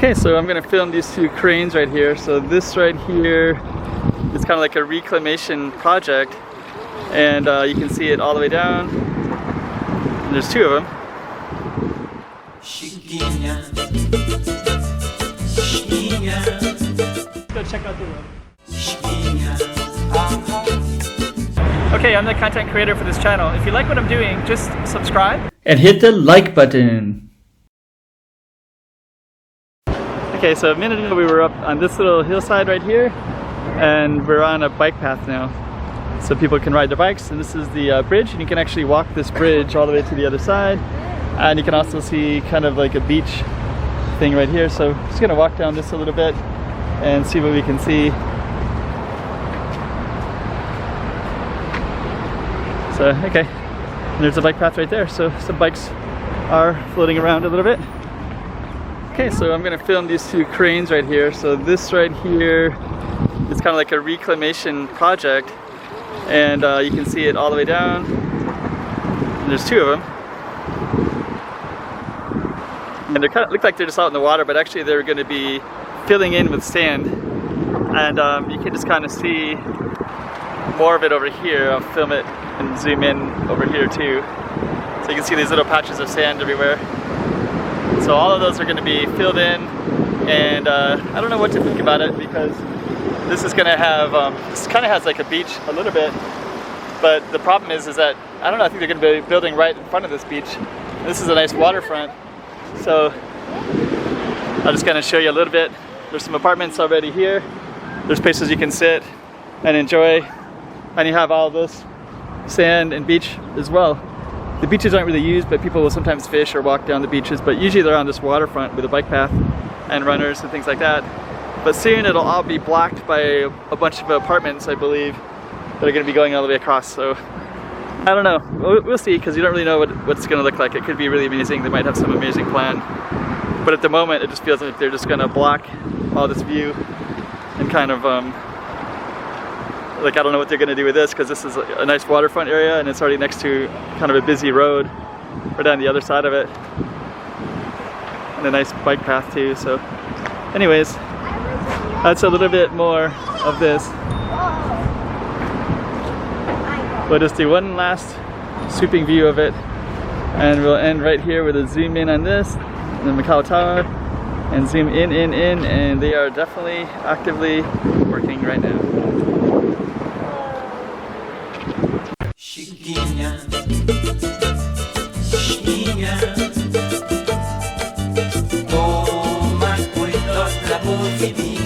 Okay, so I'm gonna film these two cranes right here. So this right here is kind of like a reclamation project, and you can see it all the way down. And there's two of them. Go check out the room. Okay, I'm the content creator for this channel. If you like what I'm doing, just subscribe and hit the like button. Okay, so a minute ago we were up on this little hillside right here, and we're on a bike path now. So people can ride their bikes, and this is the bridge, and you can actually walk this bridge all the way to the other side. And you can also see kind of like a beach thing right here. So I'm just gonna walk down this a little bit and see what we can see. So, okay, and there's a bike path right there. So some bikes are floating around a little bit. Okay, so I'm gonna film these two cranes right here. So this right here is kind of like a reclamation project, and you can see it all the way down. And there's two of them, and they kind of look like they're just out in the water, but actually they're going to be filling in with sand. And you can just kind of see more of it over here. I'll film it and zoom in over here too, so you can see these little patches of sand everywhere. So all of those are going to be filled in, and I don't know what to think about it, because this is going to have, this kind of has like a beach a little bit, but the problem is that, I don't know, I think they're going to be building right in front of this beach. This is a nice waterfront, so I'm just going to show you a little bit. There's some apartments already here. There's places you can sit and enjoy, and you have all this sand and beach as well. The beaches aren't really used, but people will sometimes fish or walk down the beaches, but usually they're on this waterfront with a bike path and runners and things like that. But soon it'll all be blocked by a bunch of apartments, I believe, that are going to be going all the way across. So I don't know, we'll see, because you don't really know what it's going to look like. It could be really amazing. They might have some amazing plan, but at the moment it just feels like they're just going to block all this view, and kind of like, I don't know what they're going to do with this, because this is a nice waterfront area, and it's already next to kind of a busy road right down the other side of it, and a nice bike path too. So anyways, that's a little bit more of this. We'll just do one last sweeping view of it, and we'll end right here with a zoom in on this, the Macau Tower, and zoom in, and they are definitely actively working right now. Chiquinha, chiquinha, toma cuidado da movimento.